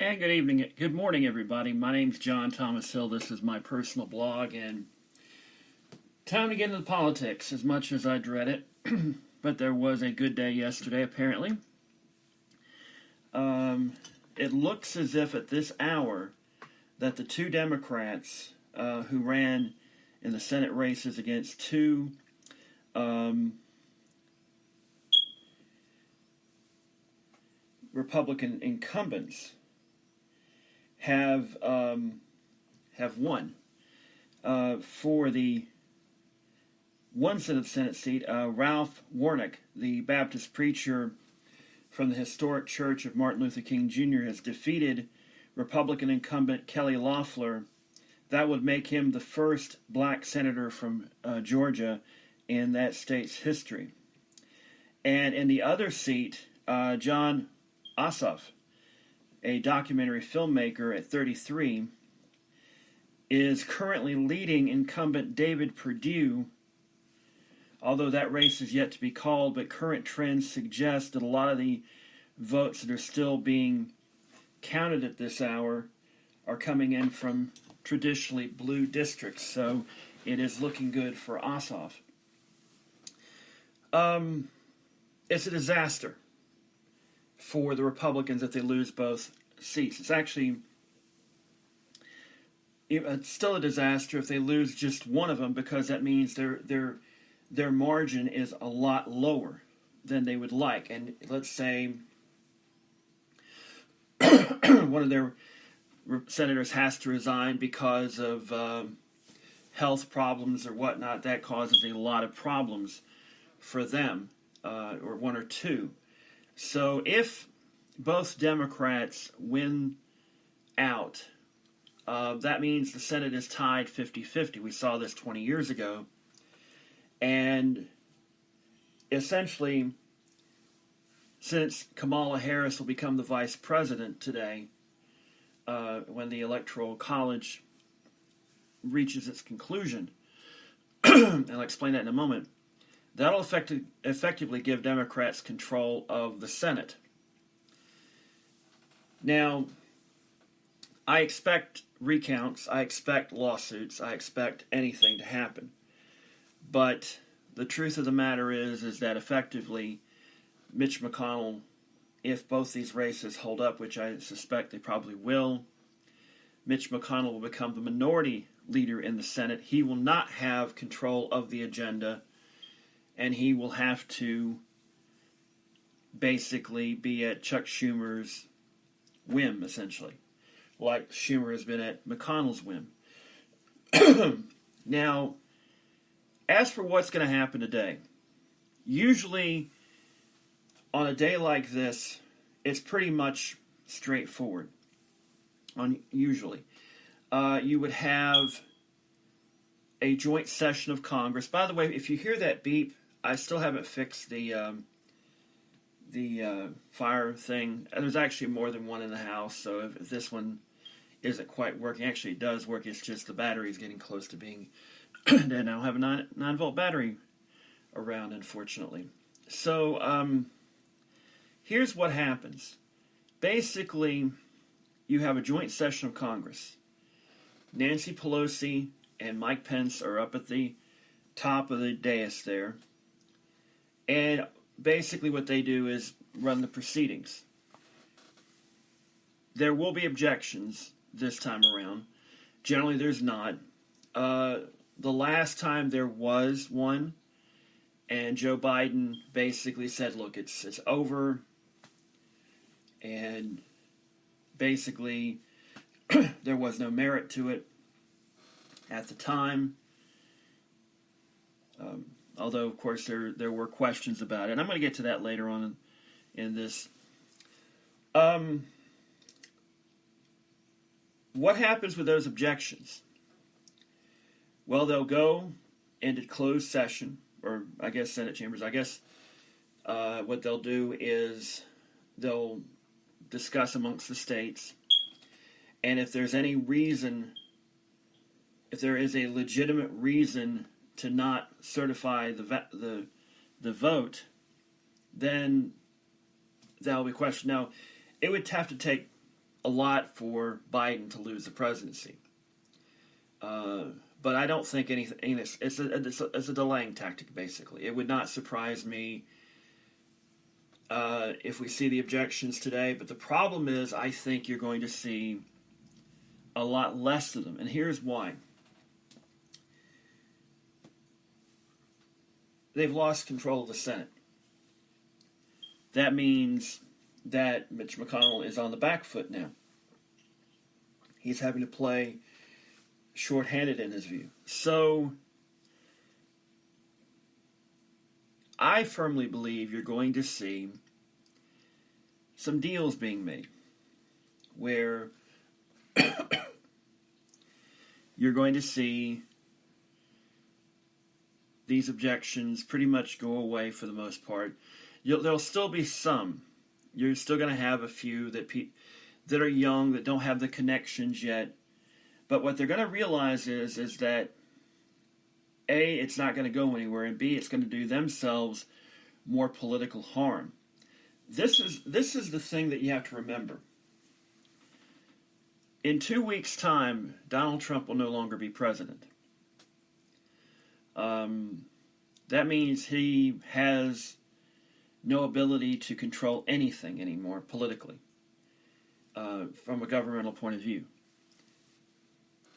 And good morning, everybody. My name's John Thomas Hill. This is my personal blog, and time to get into the politics, as much as I dread it. But there was a good day yesterday, apparently. It looks as if at this hour that the two Democrats who ran in the Senate races against two Republican incumbents have won for the one Senate seat. Ralph Warnock, the Baptist preacher from the historic Church of Martin Luther King Jr., has defeated Republican incumbent Kelly Loeffler. That would make him the first black senator from Georgia in that state's history. And in the other seat, John Ossoff, a documentary filmmaker at 33, is currently leading incumbent David Perdue, although that race is yet to be called, but current trends suggest that a lot of the votes that are still being counted at this hour are coming in from traditionally blue districts, so it is looking good for Ossoff. It's a disaster for the Republicans if they lose both seats. It's still a disaster if they lose just one of them, because that means their margin is a lot lower than they would like. And let's say one of their senators has to resign because of health problems or whatnot. That causes a lot of problems for them, or one or two. So if both Democrats win out, that means the Senate is tied 50-50. We saw this 20 years ago. And essentially, since Kamala Harris will become the vice president today, when the electoral-college reaches its conclusion, and I'll explain that in a moment, that'll effectively give Democrats control of the Senate. Now, I expect recounts, I expect lawsuits, I expect anything to happen. But the truth of the matter is that effectively Mitch McConnell, if both these races hold up, which I suspect they probably will, Mitch McConnell will become the minority leader in the Senate. He will not have control of the agenda, and he will have to basically be at Chuck Schumer's whim, essentially, like Schumer has been at McConnell's whim. Now, as for what's going to happen today, usually on a day like this, it's pretty much straightforward. Usually, you would have a joint session of Congress. By the way, if you hear that beep, I still haven't fixed the fire thing. There's actually more than one in the house, so if this one isn't quite working, actually it does work. It's just the battery is getting close to being dead. I don't have a 9-volt battery around, unfortunately. So here's what happens. Basically, you have a joint session of Congress. Nancy Pelosi and Mike Pence are up at the top of the dais there. And basically what they do is run the proceedings. There will be objections this time around. Generally there's not. The last time there was one, and Joe Biden basically said, look, it's over. And basically there was no merit to it at the time. Although, of course, there were questions about it. And I'm going to get to that later on in this. What happens with those objections? Well, they'll go into closed session, or I guess Senate chambers. I guess what they'll do is they'll discuss amongst the states. And if there's any reason, if there is a legitimate reason to not certify the vote, then that'll be questioned. Now, it would have to take a lot for Biden to lose the presidency. But I don't think anything. It's a delaying tactic, basically. It would not surprise me if we see the objections today. But the problem is, I think you're going to see a lot less of them. And here's why. They've lost control of the Senate. That means that Mitch McConnell is on the back foot now. He's having to play shorthanded in his view. So I firmly believe you're going to see some deals being made where you're going to see these objections pretty much go away for the most part. There'll still be some. You're still going to have a few that are young, that don't have the connections yet. But what they're going to realize is that A, it's not going to go anywhere, and B, it's going to do themselves more political harm. This is the thing that you have to remember. In 2 weeks' time, Donald Trump will no longer be president. That means he has no ability to control anything anymore politically, from a governmental point of view.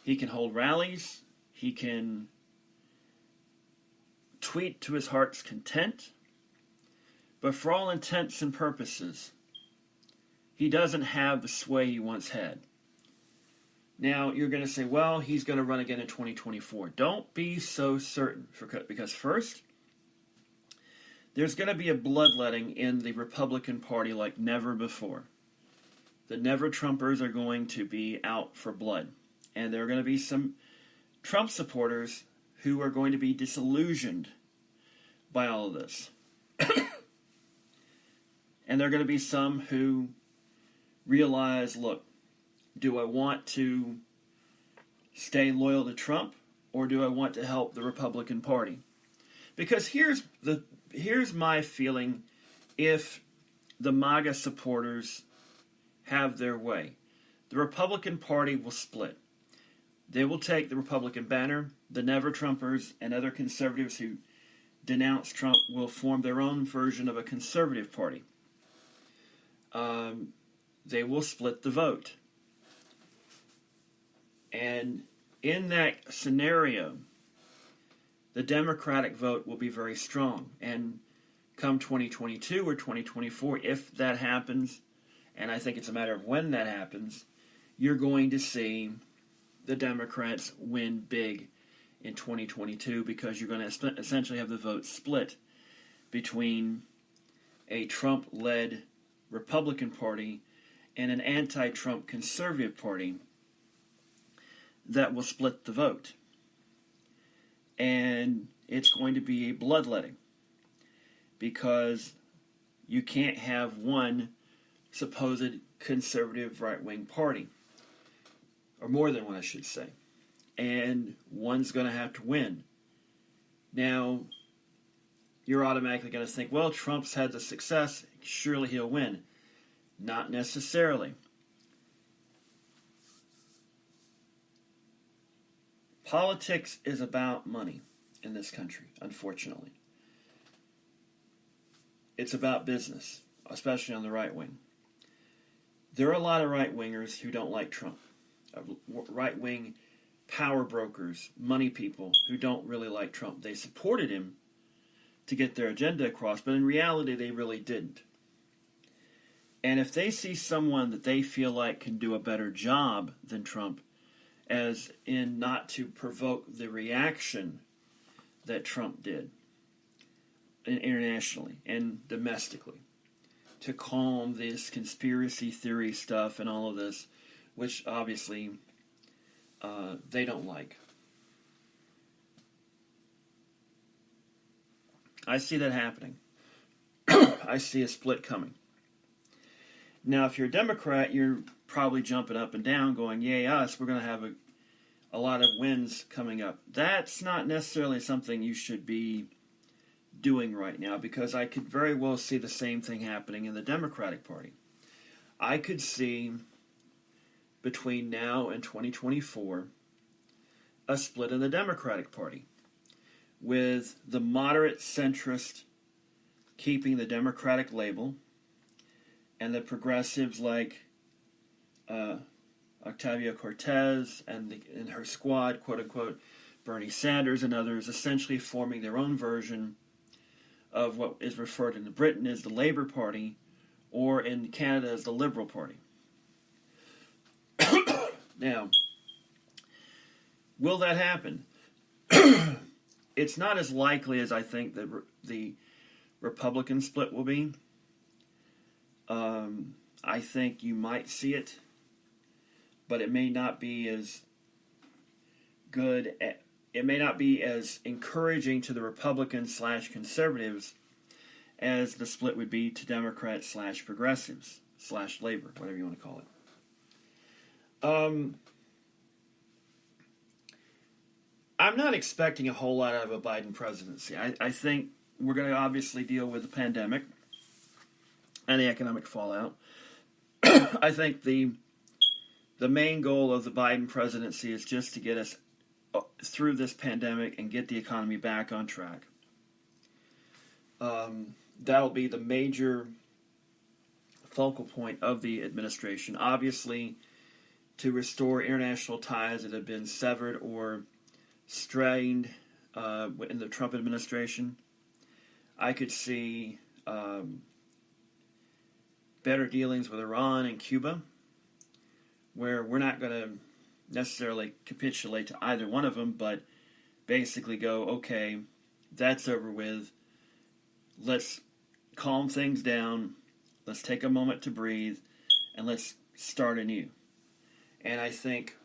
He can hold rallies. He can tweet to his heart's content. But for all intents and purposes, he doesn't have the sway he once had. Now, you're going to say, well, he's going to run again in 2024. Don't be so certain, because first, there's going to be a bloodletting in the Republican Party like never before. The never-Trumpers are going to be out for blood. And there are going to be some Trump supporters who are going to be disillusioned by all of this. And there are going to be some who realize, look, do I want to stay loyal to Trump, or do I want to help the Republican Party? Because here's my feeling if the MAGA supporters have their way. The Republican Party will split. They will take the Republican banner. The Never-Trumpers and other conservatives who denounce Trump will form their own version of a conservative party. They will split the vote. And in that scenario, the Democratic vote will be very strong. And come 2022 or 2024, if that happens, and I think it's a matter of when that happens, you're going to see the Democrats win big in 2022 because you're going to essentially have the vote split between a Trump-led Republican Party and an anti-Trump conservative party that will split the vote. And it's going to be a bloodletting because you can't have one supposed conservative right-wing party, or more than one, I should say, and one's going to have to win. Now, you're automatically going to think, well, Trump's had the success, surely he'll win. Not necessarily. Politics is about money in this country, unfortunately. It's about business, especially on the right wing. There are a lot of right-wingers who don't like Trump. Right-wing power brokers, money people who don't really like Trump. They supported him to get their agenda across, but in reality they really didn't. And if they see someone that they feel like can do a better job than Trump, as in not to provoke the reaction that Trump did internationally and domestically, to calm this conspiracy theory stuff and all of this, which obviously they don't like. I see that happening. I see a split coming. Now, if you're a Democrat, you're probably jumping up and down going, yay us, we're going to have a lot of wins coming up. That's not necessarily something you should be doing right now, because I could very well see the same thing happening in the Democratic Party. I could see between now and 2024 a split in the Democratic Party, with the moderate centrist keeping the Democratic label, and the progressives like Ocasio-Cortez and her squad, quote-unquote, Bernie Sanders and others, essentially forming their own version of what is referred in Britain as the Labour Party, or in Canada as the Liberal Party. Now, will that happen? It's not as likely as I think that the Republican split will be. I think you might see it, but it may not be as good. It may not be as encouraging to the Republicans/conservatives as the split would be to Democrats/progressives/Labor, whatever you want to call it. I'm not expecting a whole lot out of a Biden presidency. I think we're going to obviously deal with the pandemic and the economic fallout. I think the main goal of the Biden presidency is just to get us through this pandemic and get the economy back on track. That'll be the major focal point of the administration. Obviously, to restore international ties that have been severed or strained in the Trump administration. I could see better dealings with Iran and Cuba, where we're not going to necessarily capitulate to either one of them, but basically go, okay, that's over with. Let's calm things down. Let's take a moment to breathe, and let's start anew. And I think,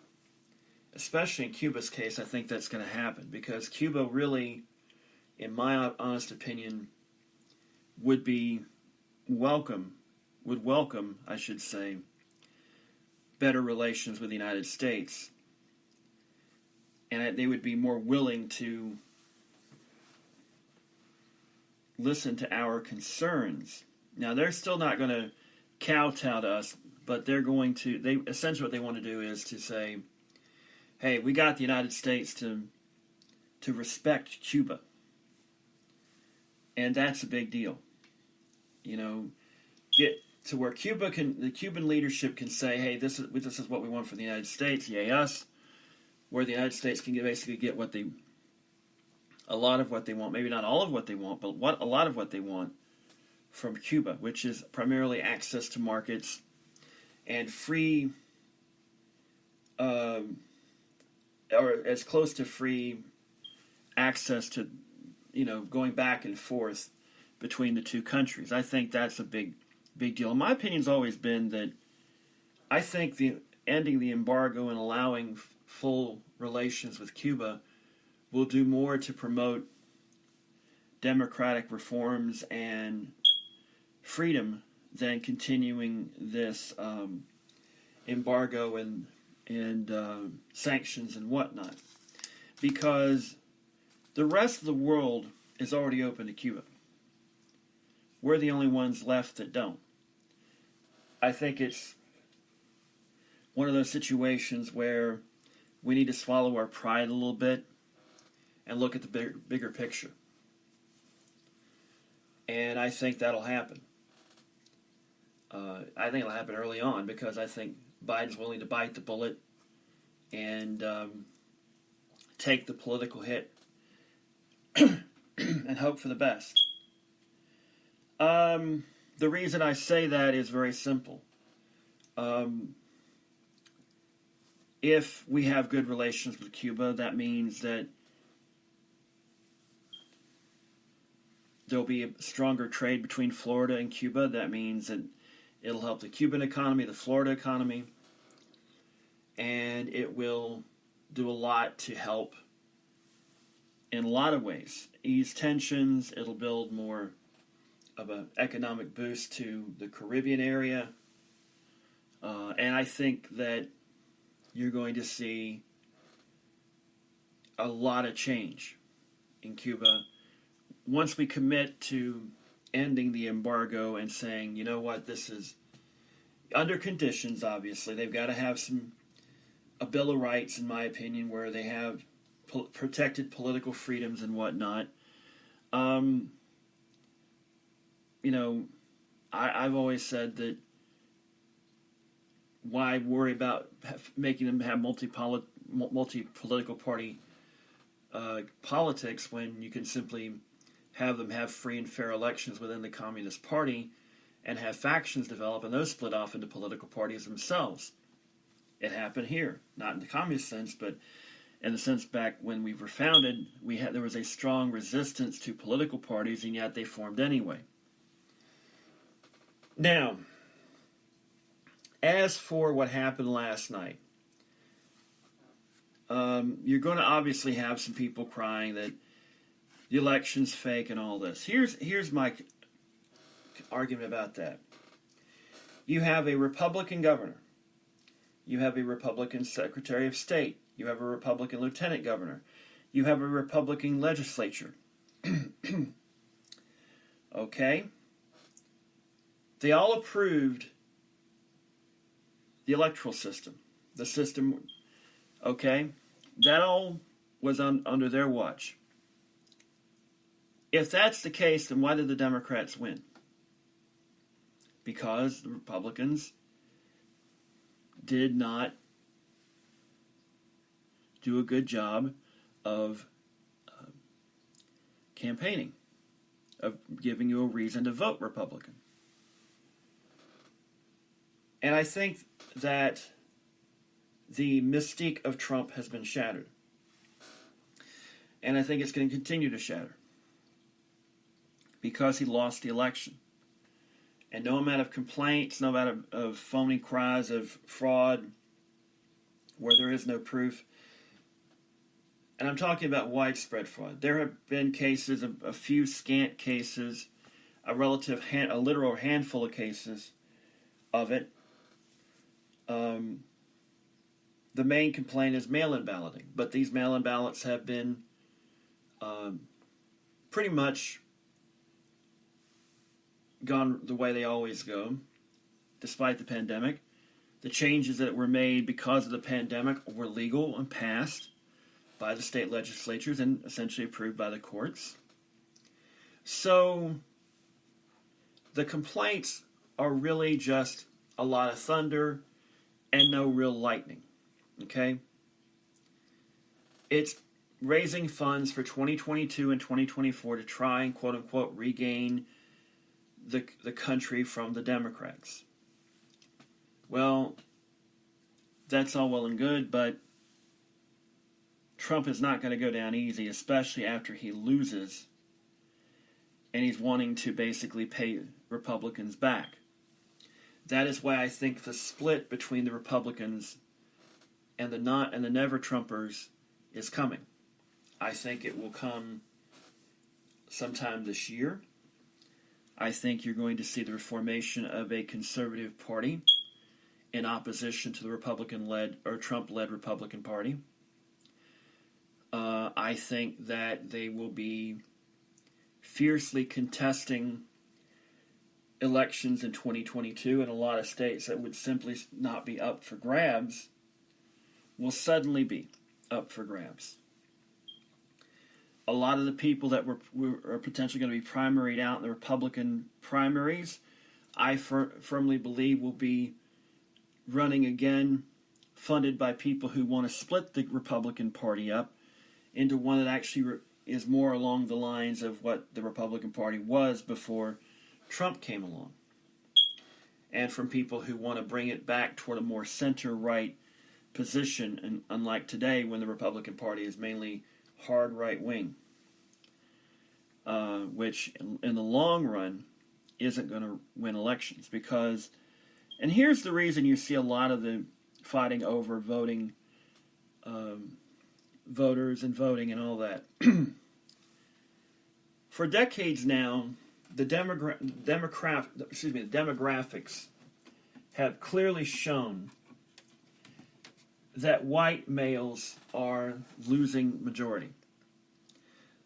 especially in Cuba's case, I think that's going to happen, because Cuba really, in my honest opinion, would welcome, I should say, better relations with the United States. And they would be more willing to listen to our concerns. Now, they're still not going to kowtow to us, but essentially what they want to do is to say, hey, we got the United States to respect Cuba. And that's a big deal. Get to where the Cuban leadership can say, hey, this is what we want for the United States, yay us, where the United States can basically get a lot of what they want, maybe not all of what they want, but a lot of what they want from Cuba, which is primarily access to markets and free, or as close to free access to, going back and forth between the two countries. I think that's a big deal. My opinion's always been that I think ending the embargo and allowing full relations with Cuba will do more to promote democratic reforms and freedom than continuing this embargo and sanctions and whatnot. Because the rest of the world is already open to Cuba. We're the only ones left that don't. I think it's one of those situations where we need to swallow our pride a little bit and look at the bigger picture. And I think that'll happen. I think it'll happen early on, because I think Biden's willing to bite the bullet and take the political hit and hope for the best. The reason I say that is very simple. If we have good relations with Cuba, that means that there'll be a stronger trade between Florida and Cuba. That means that it'll help the Cuban economy, the Florida economy, and it will do a lot to help in a lot of ways. Ease tensions, it'll build more of an economic boost to the Caribbean area, and I think that you're going to see a lot of change in Cuba once we commit to ending the embargo and saying, you know what, this is, under conditions, obviously. They've got to have a Bill of Rights, in my opinion, where they have protected political freedoms and whatnot. You know, I've always said that why worry about making them have multi-political party politics when you can simply have them have free and fair elections within the Communist Party and have factions develop and those split off into political parties themselves. It happened here, not in the communist sense, but in the sense back when we were founded, there was a strong resistance to political parties, and yet they formed anyway. Now, as for what happened last night, you're going to obviously have some people crying that the election's fake and all this. Here's my argument about that. You have a Republican governor. You have a Republican Secretary of State. You have a Republican Lieutenant Governor. You have a Republican legislature. Okay? They all approved the electoral system. The system, okay? That all was under their watch. If that's the case, then why did the Democrats win? Because the Republicans did not do a good job of campaigning, of giving you a reason to vote Republican. And I think that the mystique of Trump has been shattered. And I think it's going to continue to shatter. Because he lost the election. And no amount of complaints, no amount of phony cries of fraud where there is no proof. And I'm talking about widespread fraud. There have been cases, a few scant cases, a literal handful of cases of it. The main complaint is mail-in balloting. But these mail-in ballots have been pretty much gone the way they always go, despite the pandemic. The changes that were made because of the pandemic were legal and passed by the state legislatures and essentially approved by the courts. So the complaints are really just a lot of thunder and no real lightning. Okay? It's raising funds for 2022 and 2024 to try and quote-unquote regain the country from the Democrats. Well, that's all well and good, but Trump is not going to go down easy, especially after he loses and he's wanting to basically pay Republicans back. That is why I think the split between the Republicans and the never Trumpers is coming. I think it will come sometime this year. I think you're going to see the formation of a conservative party in opposition to the Republican-led or Trump-led Republican Party. I think that they will be fiercely contesting elections in 2022 in a lot of states that would simply not be up for grabs will suddenly be up for grabs. A lot of the people that are potentially going to be primaried out in the Republican primaries, I firmly believe will be running again, funded by people who want to split the Republican Party up into one that actually is more along the lines of what the Republican Party was before Trump came along. And from people who want to bring it back toward a more center-right position, and unlike today when the Republican Party is mainly hard right-wing, which in the long run isn't going to win elections. Because, and here's the reason you see a lot of the fighting over voting, voters and voting and all that. For decades now, the demographics have clearly shown that white males are losing majority.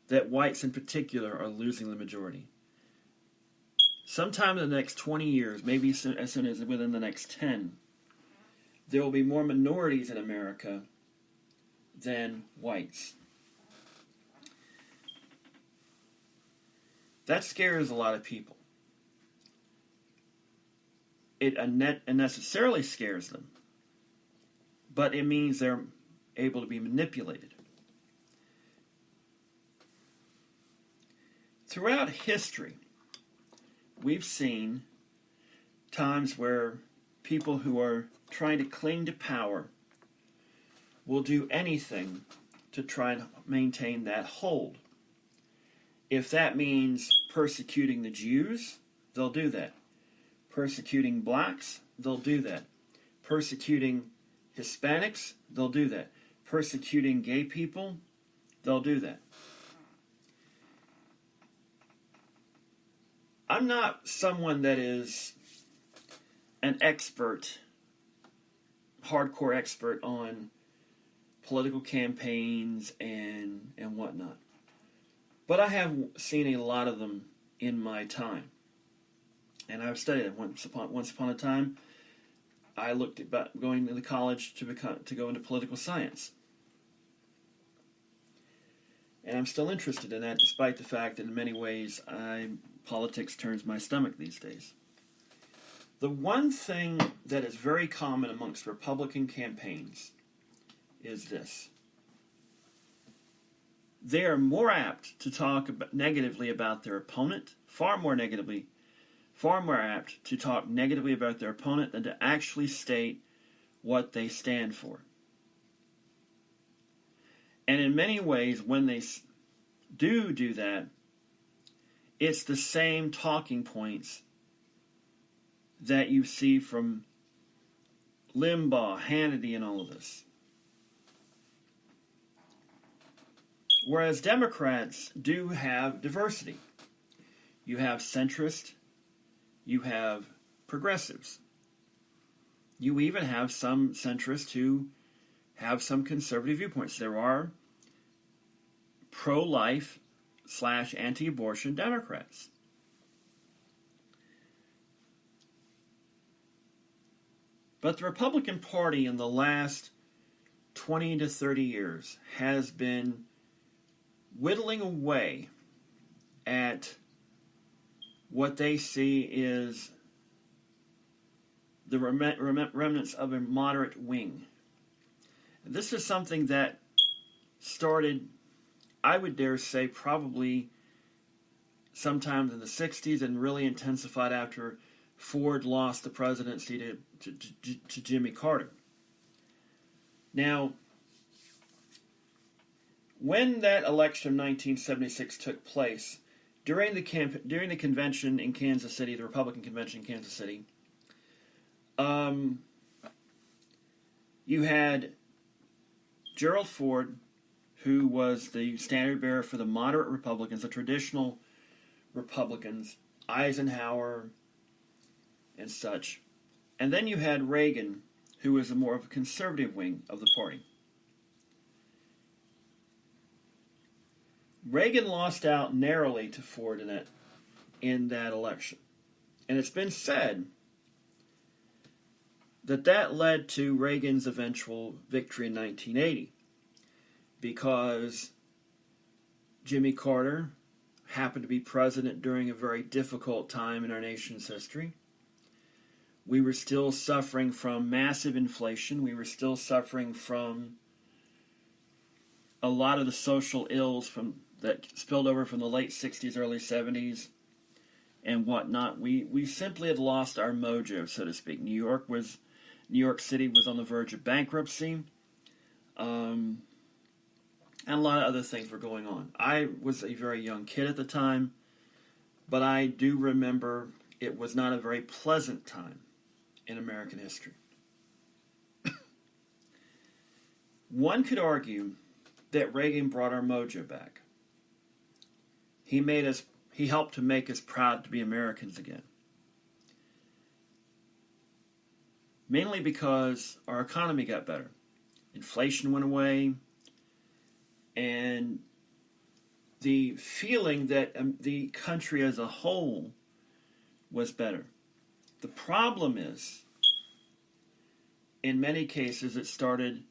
That whites in particular are losing the majority. sometime in the next 20 years, maybe as soon as within the next 10, there will be more minorities in America than whites. That scares a lot of people. It unnecessarily scares them, but it means they're able to be manipulated. Throughout history, we've seen times where people who are trying to cling to power will do anything to try and maintain that hold. If that means persecuting the Jews, they'll do that. Persecuting blacks, they'll do that. Persecuting Hispanics, they'll do that. Persecuting gay people, they'll do that. I'm not someone that is an expert, hardcore expert on political campaigns and whatnot. But I have seen a lot of them in my time. And I've studied it. Once upon a time, I looked at going to the college to go into political science. And I'm still interested in that, despite the fact that in many ways politics turns my stomach these days. The one thing that is very common amongst Republican campaigns is this. They are more apt to talk negatively about their opponent, far more apt to talk negatively about their opponent than to actually state what they stand for. And in many ways, when they do that, it's the same talking points that you see from Limbaugh, Hannity, and all of this. Whereas Democrats do have diversity. You have centrist, you have progressives. You even have some centrists who have some conservative viewpoints. There are pro-life / anti-abortion Democrats. But the Republican Party in the last 20 to 30 years has been whittling away at what they see is the remnants of a moderate wing. This is something that started, I would dare say, probably sometime in the 60s and really intensified after Ford lost the presidency to Jimmy Carter. Now, when that election of 1976 took place, during the convention in Kansas City, the Republican convention in Kansas City, you had Gerald Ford, who was the standard bearer for the moderate Republicans, the traditional Republicans, Eisenhower and such. And then you had Reagan, who was more of a conservative wing of the party. Reagan lost out narrowly to Ford in that election. And it's been said that led to Reagan's eventual victory in 1980, because Jimmy Carter happened to be president during a very difficult time in our nation's history. We were still suffering from massive inflation. We were still suffering from a lot of the social ills that spilled over from the late 60s, early 70s, and whatnot. We simply had lost our mojo, so to speak. New York City was on the verge of bankruptcy, and a lot of other things were going on. I was a very young kid at the time, but I do remember it was not a very pleasant time in American history. One could argue that Reagan brought our mojo back. He helped to make us proud to be Americans again. Mainly because our economy got better. Inflation went away, and the feeling that the country as a whole was better. The problem is, in many cases, it started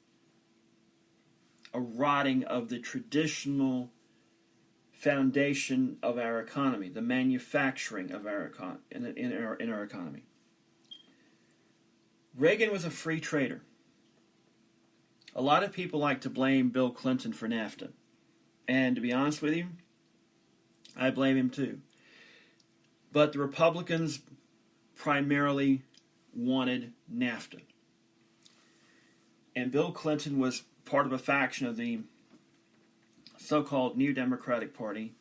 a rotting of the traditional foundation of our economy, the manufacturing of our in our economy. Reagan was a free trader. A lot of people like to blame Bill Clinton for NAFTA. And to be honest with you, I blame him too. But the Republicans primarily wanted NAFTA. And Bill Clinton was part of a faction of the so-called New Democratic Party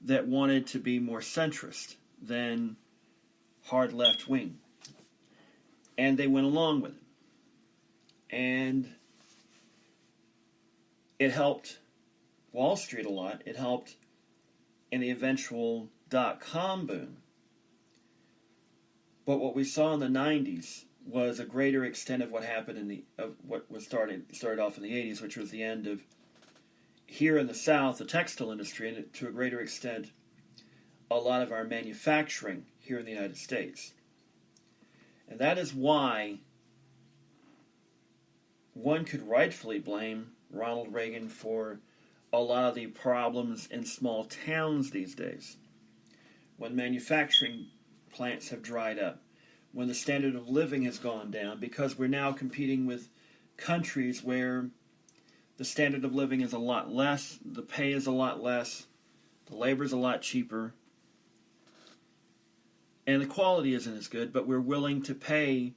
that wanted to be more centrist than hard left-wing. And they went along with it. And it helped Wall Street a lot. It helped in the eventual dot-com boom. But what we saw in the 90s was a greater extent of what happened of what was started off in the 80s, which was the end of, here in the South, the textile industry, and to a greater extent, a lot of our manufacturing here in the United States. And that is why one could rightfully blame Ronald Reagan for a lot of the problems in small towns these days. When manufacturing plants have dried up, when the standard of living has gone down, because we're now competing with countries where the standard of living is a lot less, the pay is a lot less, the labor is a lot cheaper, and the quality isn't as good, but we're willing to pay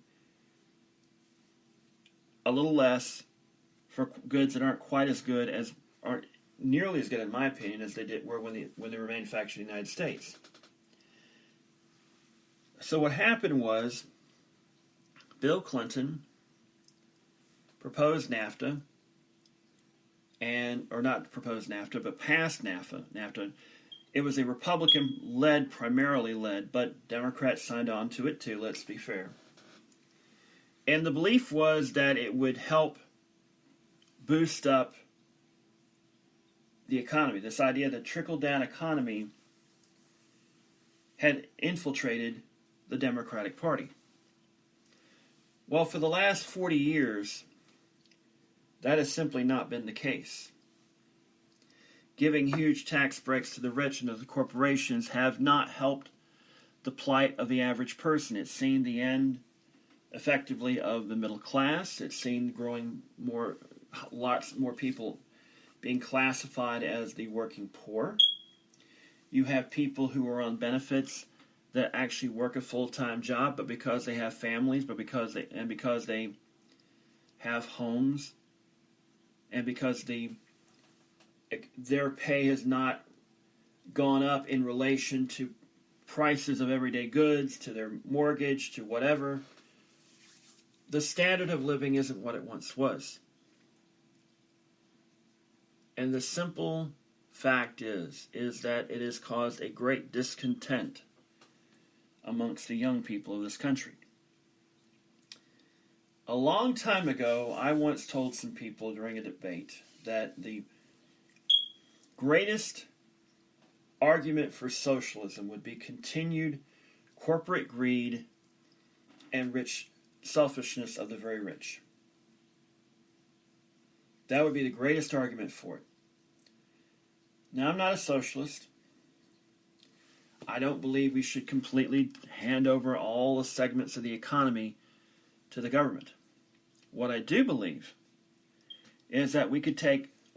a little less for goods that aren't quite as good, aren't nearly as good, in my opinion, as they were when they were manufactured in the United States. So what happened was Bill Clinton proposed NAFTA, or not proposed NAFTA, but passed NAFTA. It was a Republican-led, primarily led, but Democrats signed on to it too, let's be fair. And the belief was that it would help boost up the economy. This idea that trickle-down economy had infiltrated the Democratic Party. Well, for the last 40 years, that has simply not been the case. Giving huge tax breaks to the rich and to the corporations have not helped the plight of the average person. It's seen the end, effectively, of the middle class. It's seen lots more people being classified as the working poor. You have people who are on benefits that actually work a full-time job, but because they have families, because they have homes, and because their pay has not gone up in relation to prices of everyday goods, to their mortgage, to whatever, the standard of living isn't what it once was. And the simple fact is that it has caused a great discontent amongst the young people of this country. A long time ago, I once told some people during a debate that the greatest argument for socialism would be continued corporate greed and rich selfishness of the very rich. That would be the greatest argument for it. Now, I'm not a socialist. I don't believe we should completely hand over all the segments of the economy to the government. What I do believe is that we could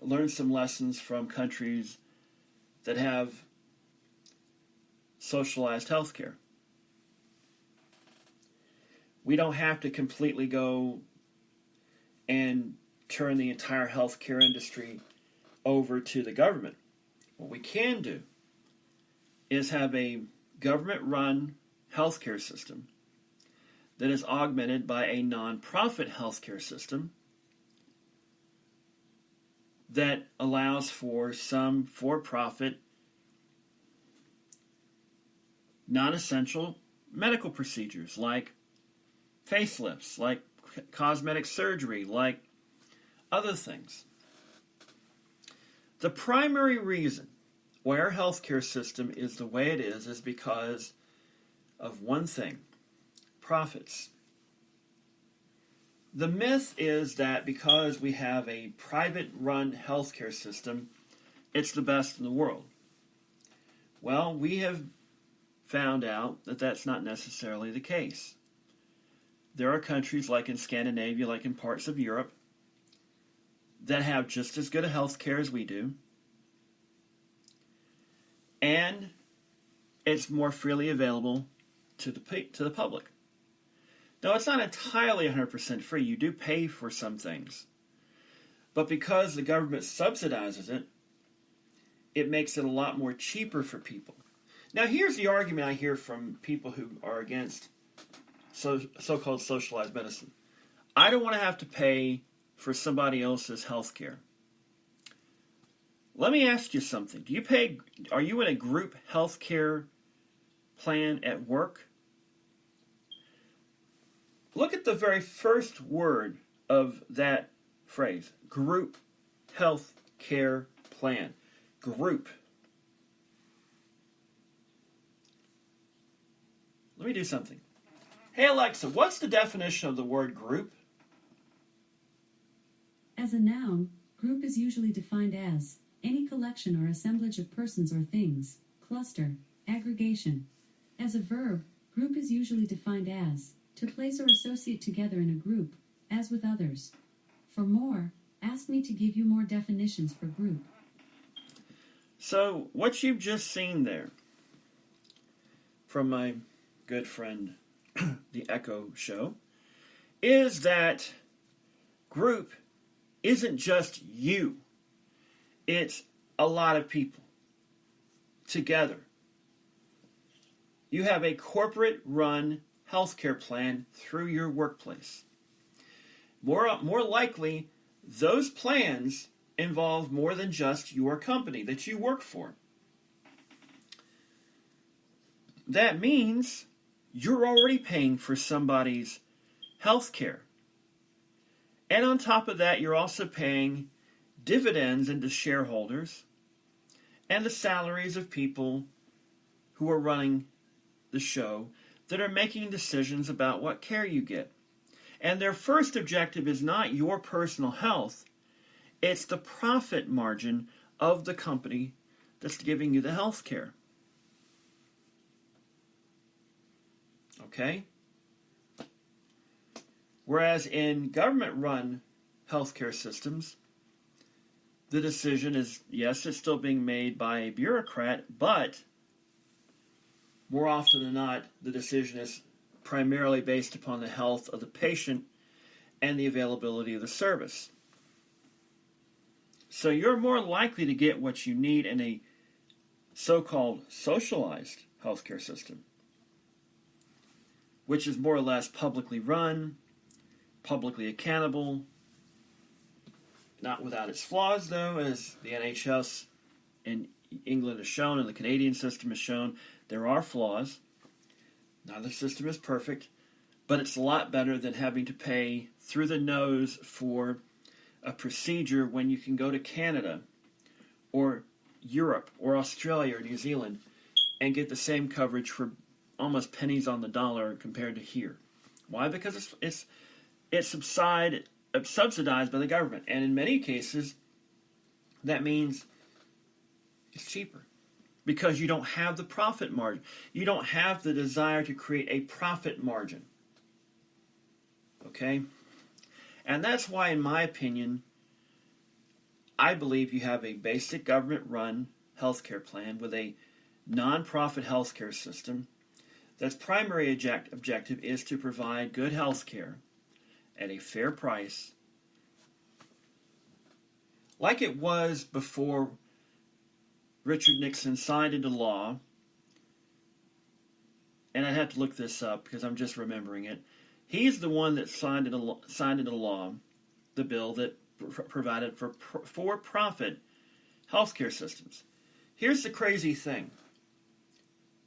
learn some lessons from countries that have socialized healthcare. We don't have to completely go and turn the entire healthcare industry over to the government. What we can do is have a government-run healthcare system that is augmented by a non-profit healthcare system that allows for some for-profit, non-essential medical procedures like facelifts, like cosmetic surgery, like other things. The primary reason why our healthcare system is the way it is because of one thing: profits. The myth is that because we have a private-run healthcare system, it's the best in the world. Well, we have found out that that's not necessarily the case. There are countries like in Scandinavia, like in parts of Europe, that have just as good a health care as we do, and it's more freely available to the public. Now, it's not entirely 100% free. You do pay for some things. But because the government subsidizes it, it makes it a lot more cheaper for people. Now, here's the argument I hear from people who are against so-called socialized medicine. I don't want to have to pay for somebody else's health care. Let me ask you something. Are you in a group health care plan at work? Look at the very first word of that phrase. Group health care plan. Group. Let me do something. Hey Alexa, what's the definition of the word group? As a noun, group is usually defined as any collection or assemblage of persons or things, cluster, aggregation. As a verb, group is usually defined as to place or associate together in a group, as with others. For more, ask me to give you more definitions for group. So, what you've just seen there from my good friend, the Echo Show, is that group isn't just you. It's a lot of people together. You have a corporate-run healthcare plan through your workplace. More likely, those plans involve more than just your company that you work for. That means you're already paying for somebody's health care. And on top of that, you're also paying dividends into shareholders and the salaries of people who are running the show that are making decisions about what care you get. And their first objective is not your personal health, it's the profit margin of the company that's giving you the health care. Okay? Whereas in government-run healthcare systems, the decision is, yes, it's still being made by a bureaucrat, but more often than not, the decision is primarily based upon the health of the patient and the availability of the service. So you're more likely to get what you need in a so-called socialized healthcare system, which is more or less publicly run, publicly accountable, not without its flaws, though, as the NHS in England has shown and the Canadian system has shown. There are flaws. Neither system is perfect, but it's a lot better than having to pay through the nose for a procedure when you can go to Canada or Europe or Australia or New Zealand and get the same coverage for almost pennies on the dollar compared to here. Why? Because it's subsidized by the government, and in many cases that means it's cheaper because you don't have the profit margin. You don't have the desire to create a profit margin. Okay? And that's why, in my opinion, I believe you have a basic government-run healthcare plan with a non-profit healthcare system that's primary objective is to provide good healthcare at a fair price, like it was before Richard Nixon signed into law. And I have to look this up because I'm just remembering it. He's the one that signed into law the bill that provided for for-profit healthcare systems. Here's the crazy thing.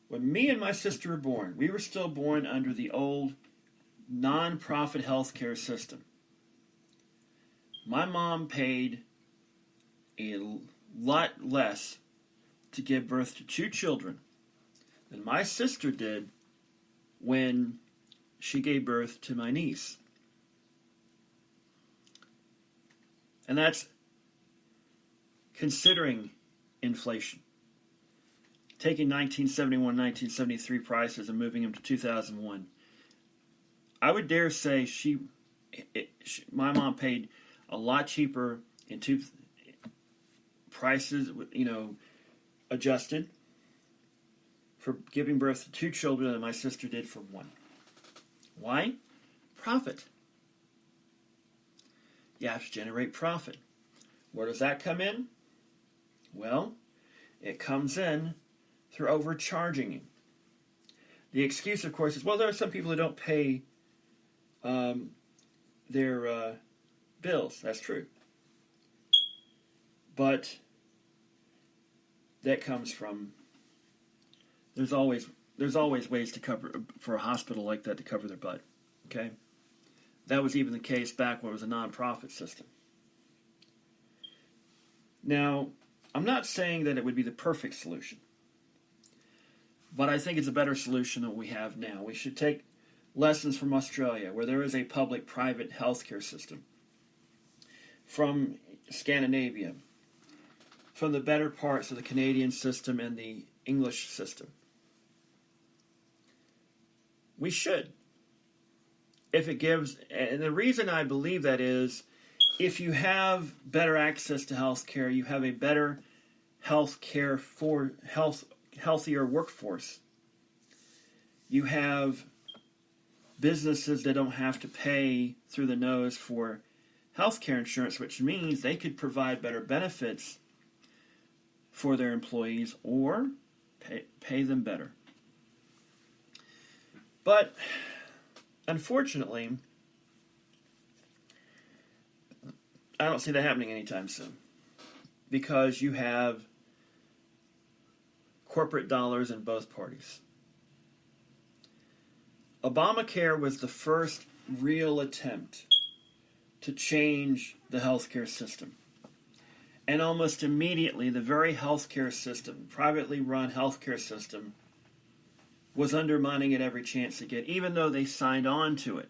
When me and my sister were born, we were still born under the old non-profit healthcare system. My mom paid a lot less to give birth to 2 children than my sister did when she gave birth to my niece. And that's considering inflation. Taking 1971, 1973 prices and moving them to 2001. I would dare say my mom paid a lot cheaper in prices, adjusted for giving birth to 2 children than my sister did for 1. Why? Profit. You have to generate profit. Where does that come in? Well, it comes in through overcharging you. The excuse, of course, is, well, there are some people who don't pay their bills. That's true. But that comes from, there's always ways to cover, for a hospital like that, to cover their butt. Okay? That was even the case back when it was a non-profit system. Now, I'm not saying that it would be the perfect solution, but I think it's a better solution than we have now. We should take lessons from Australia, where there is a public-private healthcare system, from Scandinavia, from the better parts of the Canadian system and the English system. We should. If it gives, and the reason I believe that is, if you have better access to health care, you have a better healthhier workforce. You have businesses that don't have to pay through the nose for health care insurance, which means they could provide better benefits for their employees or pay them better. But unfortunately, I don't see that happening anytime soon, because you have corporate dollars in both parties. Obamacare was the first real attempt to change the healthcare system. And almost immediately, the very healthcare system, privately run healthcare system, was undermining it every chance to get, even though they signed on to it.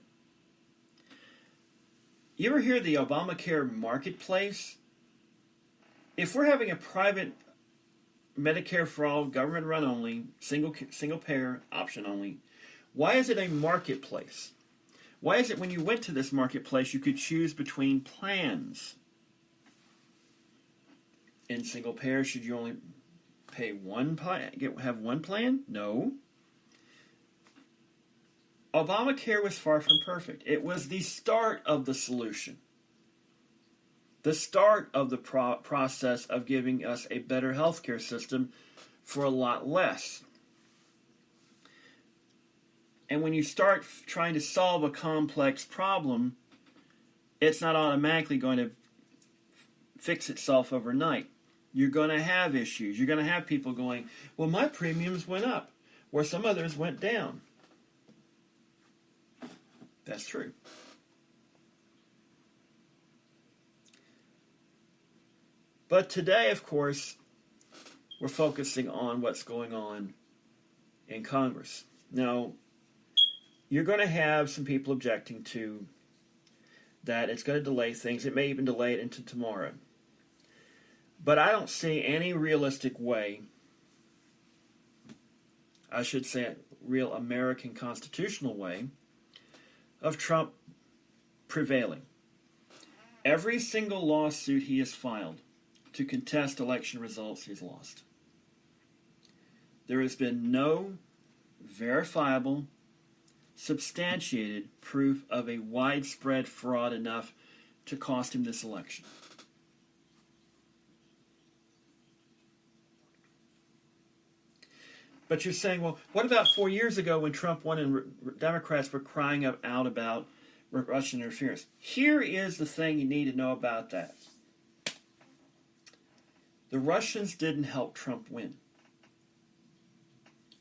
You ever hear the Obamacare marketplace? If we're having a private Medicare for all, government run only, single payer option only, why is it a marketplace? Why is it when you went to this marketplace you could choose between plans? In single payer, should you only pay one plan, have one plan? No. Obamacare was far from perfect. It was the start of the solution. The start of the process of giving us a better healthcare system for a lot less. And when you start trying to solve a complex problem, it's not automatically going to fix itself overnight. You're going to have issues. You're going to have people going, well, my premiums went up, where some others went down. That's true. But today, of course, we're focusing on what's going on in Congress. Now, you're going to have some people objecting to that it's going to delay things. It may even delay it into tomorrow. But I don't see any realistic way, I should say a real American constitutional way, of Trump prevailing. Every single lawsuit he has filed to contest election results, he's lost. There has been no verifiable, substantiated proof of a widespread fraud enough to cost him this election. But you're saying, well, what about 4 years ago when Trump won and Democrats were crying out about Russian interference? Here is the thing you need to know about that. The Russians didn't help Trump win,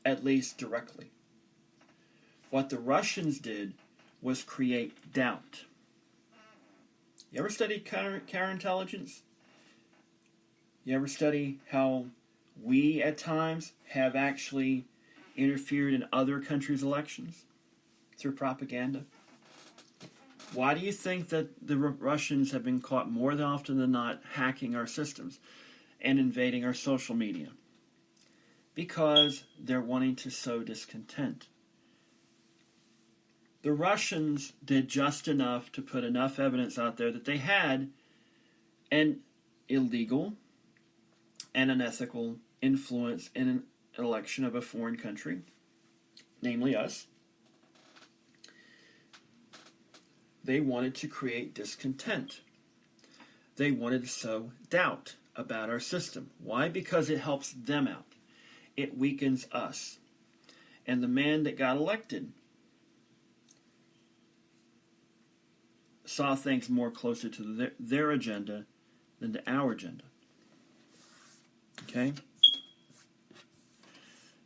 at least directly. What the Russians did was create doubt. You ever study counterintelligence? You ever study how we at times have actually interfered in other countries' elections through propaganda? Why do you think that the Russians have been caught more than often than not hacking our systems and invading our social media? Because they're wanting to sow discontent. The Russians did just enough to put enough evidence out there that they had an illegal and unethical influence in an election of a foreign country, namely us. They wanted to create discontent. They wanted to sow doubt about our system. Why? Because it helps them out. It weakens us. And the man that got elected saw things more closer to their agenda than to our agenda. Okay?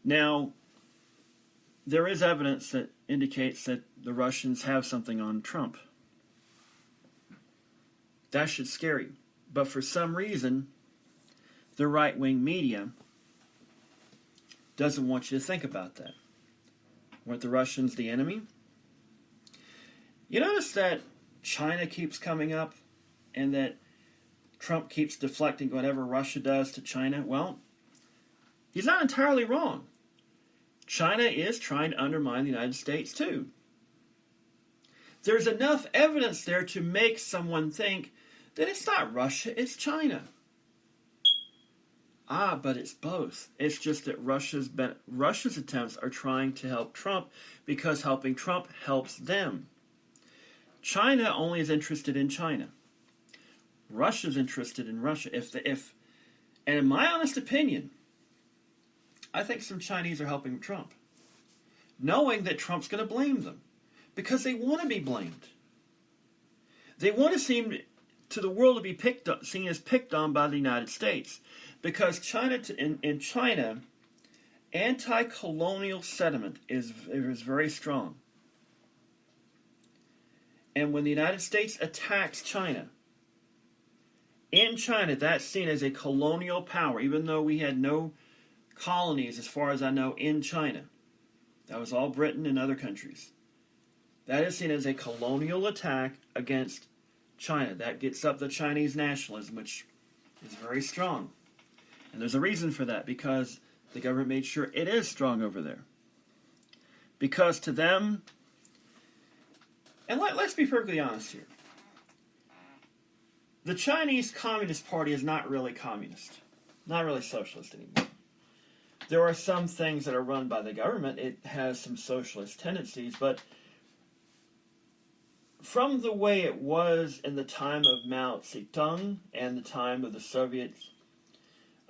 Now, there is evidence that indicates that the Russians have something on Trump. That should scare you. But for some reason, the right-wing media doesn't want you to think about that. Weren't the Russians the enemy? You notice that China keeps coming up and that Trump keeps deflecting whatever Russia does to China? Well, he's not entirely wrong. China is trying to undermine the United States too. There's enough evidence there to make someone think that it's not Russia, it's China. But it's both. It's just that Russia's attempts are trying to help Trump because helping Trump helps them. China only is interested in China. Russia's interested in Russia. And in my honest opinion, I think some Chinese are helping Trump, knowing that Trump's going to blame them because they want to be blamed. They want to seem to the world to be seen as picked on by the United States, because in China, anti-colonial sentiment is very strong. And when the United States attacks China, in China, that's seen as a colonial power, even though we had no colonies, as far as I know, in China. That was all Britain and other countries. That is seen as a colonial attack against China. That gets up the Chinese nationalism, which is very strong. And there's a reason for that, because the government made sure it is strong over there. Because to them, and let's be perfectly honest here, the Chinese Communist Party is not really communist, not really socialist anymore. There are some things that are run by the government. It has some socialist tendencies, but from the way it was in the time of Mao Zedong and the time of the Soviets,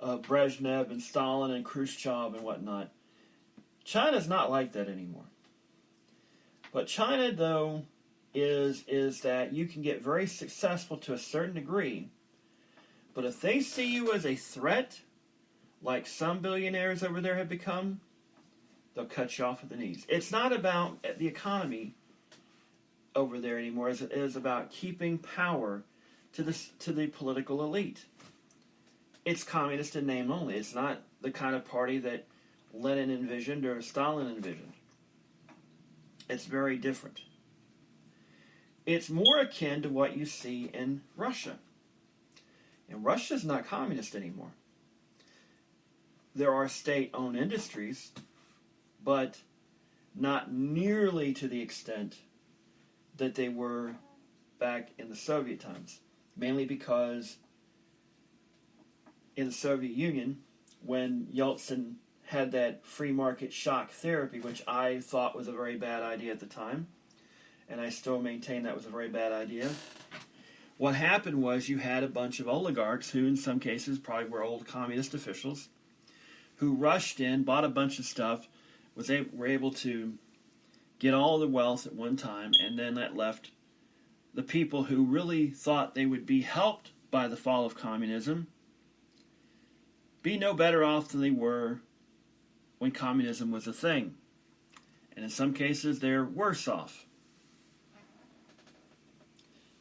Brezhnev and Stalin and Khrushchev and whatnot, China's not like that anymore. But China, though, is that you can get very successful to a certain degree, but if they see you as a threat, like some billionaires over there have become, they'll cut you off at the knees. It's not about the economy over there anymore as it is about keeping power to the political elite. It's communist in name only. It's not the kind of party that Lenin envisioned or Stalin envisioned. It's very different. It's more akin to what you see in Russia. And Russia's not communist anymore. There are state-owned industries, but not nearly to the extent that they were back in the Soviet times. Mainly because in the Soviet Union, when Yeltsin had that free market shock therapy, which I thought was a very bad idea at the time, and I still maintain that was a very bad idea, what happened was you had a bunch of oligarchs who in some cases probably were old communist officials who rushed in, bought a bunch of stuff, were able to get all the wealth at one time, and then that left the people who really thought they would be helped by the fall of communism be no better off than they were when communism was a thing. And in some cases, they're worse off.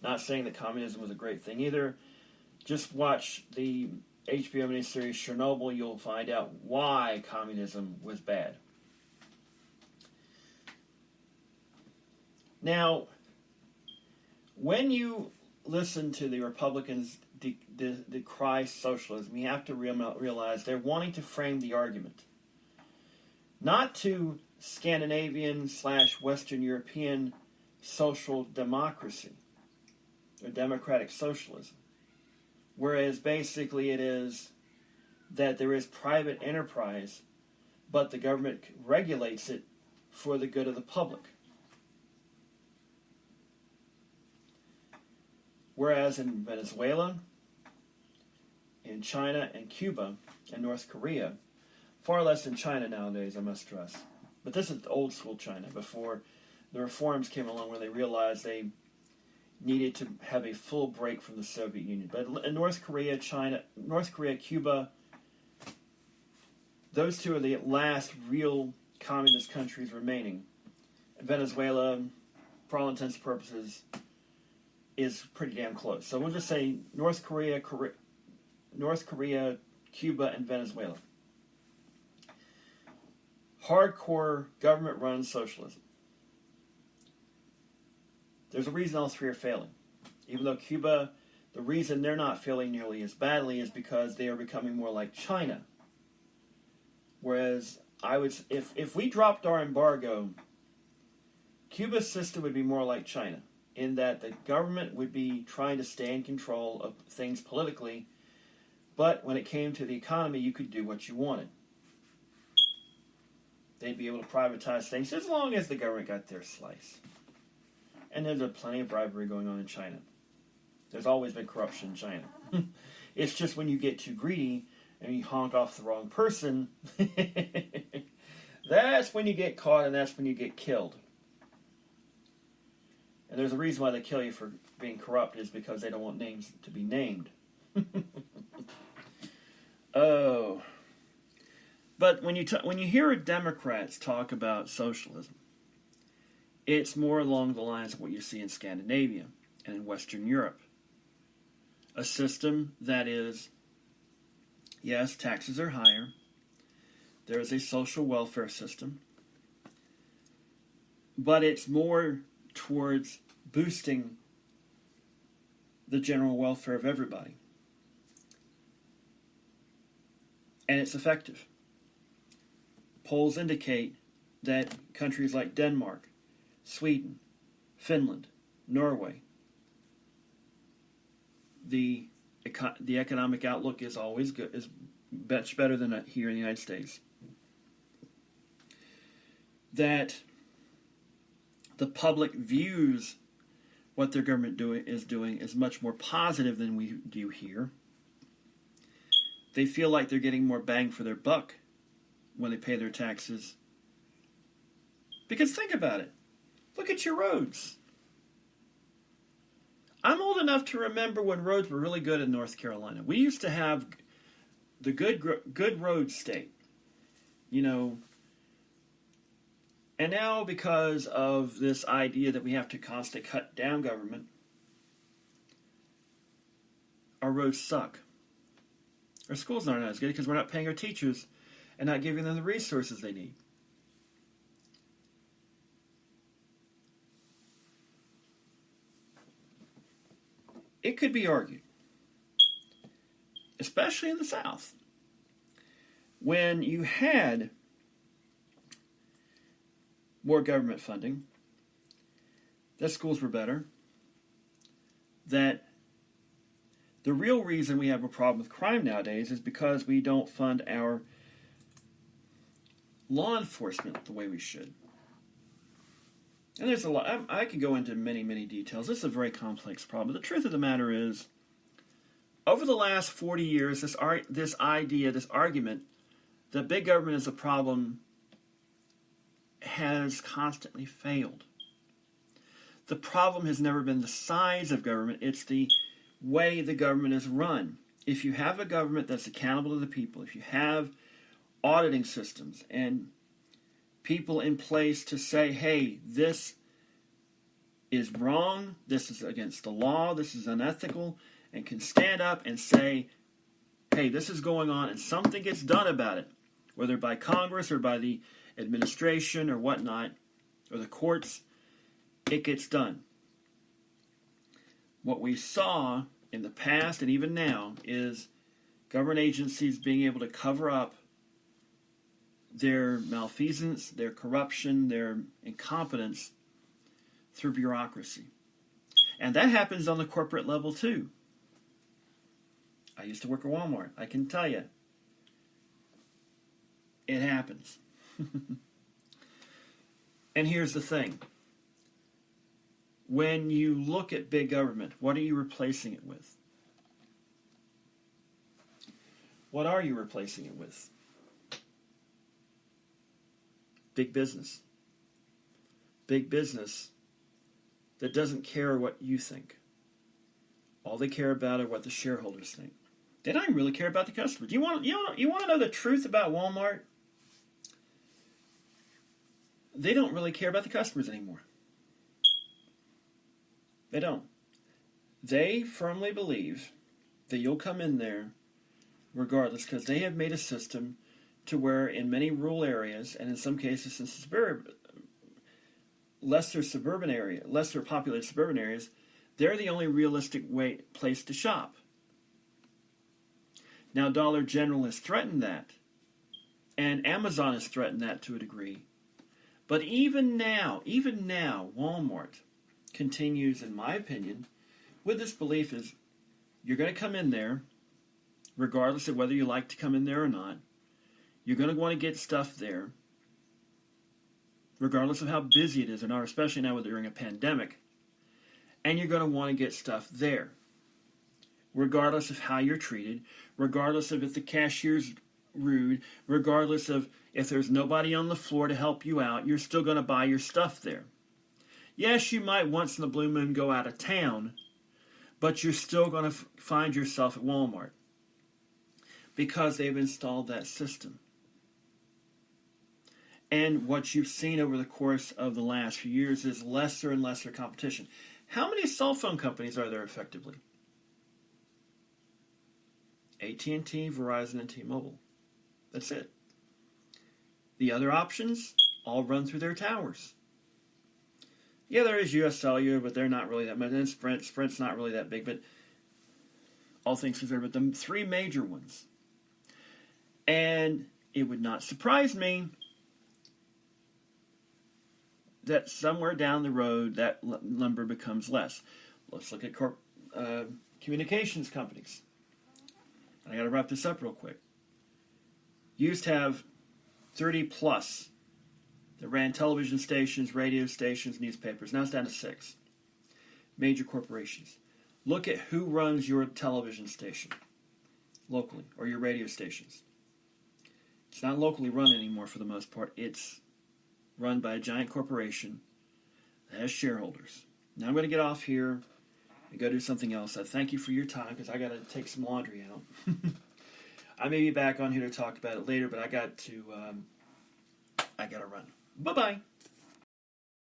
Not saying that communism was a great thing either. Just watch the HBO miniseries Chernobyl. You'll find out why communism was bad. Now, when you listen to the Republicans decry socialism, you have to realize they're wanting to frame the argument not to Scandinavian/Western European social democracy or democratic socialism, whereas basically it is that there is private enterprise, but the government regulates it for the good of the public. Whereas in Venezuela, in China and Cuba and North Korea, far less in China nowadays, I must stress. But this is old school China, before the reforms came along where they realized they needed to have a full break from the Soviet Union. But in North Korea, Cuba, those two are the last real communist countries remaining. Venezuela, for all intents and purposes, is pretty damn close. So we'll just say North Korea, Cuba, and Venezuela. Hardcore government-run socialism. There's a reason all three are failing. Even though Cuba, the reason they're not failing nearly as badly is because they are becoming more like China. Whereas if we dropped our embargo, Cuba's system would be more like China, in that the government would be trying to stay in control of things politically, but when it came to the economy, you could do what you wanted. They'd be able to privatize things as long as the government got their slice. And there's plenty of bribery going on in China. There's always been corruption in China. It's just when you get too greedy and you honk off the wrong person, that's when you get caught and that's when you get killed. And there's a reason why they kill you for being corrupt, is because they don't want names to be named. Oh. But when you hear Democrats talk about socialism, it's more along the lines of what you see in Scandinavia and in Western Europe. A system that is, yes, taxes are higher. There is a social welfare system. But it's more towards boosting the general welfare of everybody. And it's effective. Polls indicate that countries like Denmark, Sweden, Finland, Norway, the economic outlook is always good, is much better than here in the United States. That the public views what their government is much more positive than we do here. They feel like they're getting more bang for their buck when they pay their taxes. Because think about it. Look at your roads. I'm old enough to remember when roads were really good in North Carolina. We used to have the good road state. You know. And now, because of this idea that we have to constantly cut down government, our roads suck. Our schools aren't as good because we're not paying our teachers and not giving them the resources they need. It could be argued, especially in the South, when you had more government funding, that schools were better, that the real reason we have a problem with crime nowadays is because we don't fund our law enforcement the way we should. And there's a lot. I could go into many, many details. This is a very complex problem. The truth of the matter is, over the last 40 years, this argument that big government is a problem has constantly failed. The problem has never been the size of government. It's the way the government is run. If you have a government that's accountable to the people, if you have auditing systems and people in place to say, hey, this is wrong, this is against the law, this is unethical, and can stand up and say, hey, this is going on, and something gets done about it, whether by Congress or by the administration or whatnot, or the courts, it gets done. What we saw in the past and even now is government agencies being able to cover up their malfeasance, their corruption, their incompetence through bureaucracy. And that happens on the corporate level too. I used to work at Walmart. I can tell you, it happens. And here's the thing. When you look at big government, what are you replacing it with? What are you replacing it with? Big business. Big business that doesn't care what you think. All they care about are what the shareholders think. They don't even really care about the customer. You want to know the truth about Walmart? They don't really care about the customers anymore. They don't. They firmly believe that you'll come in there regardless, because they have made a system to where in many rural areas, and in some cases in lesser populated suburban areas, they're the only realistic place to shop. Now, Dollar General has threatened that, and Amazon has threatened that to a degree. But even now, Walmart continues, in my opinion, with this belief is you're going to come in there, regardless of whether you like to come in there or not. You're going to want to get stuff there, regardless of how busy it is or not, especially now during a pandemic. And you're going to want to get stuff there, regardless of how you're treated, regardless of if the cashier's rude, regardless of if there's nobody on the floor to help you out, you're still going to buy your stuff there. Yes, you might once in a blue moon go out of town, but you're still going to find yourself at Walmart because they've installed that system. And what you've seen over the course of the last few years is lesser and lesser competition. How many cell phone companies are there effectively? AT&T, Verizon, and T-Mobile. That's it. The other options all run through their towers. Yeah, there is US Cellular, but they're not really that much. And Sprint's not really that big, but all things considered, but the three major ones. And it would not surprise me that somewhere down the road that number becomes less. Let's look at communications companies. I got to wrap this up real quick. Used to have 30 plus that ran television stations, radio stations, newspapers. Now it's down to 6. Major corporations. Look at who runs your television station locally, or your radio stations. It's not locally run anymore for the most part. It's run by a giant corporation that has shareholders. Now I'm going to get off here and go do something else. I thank you for your time because I got to take some laundry out. I may be back on here to talk about it later, but I got to run. Bye-bye.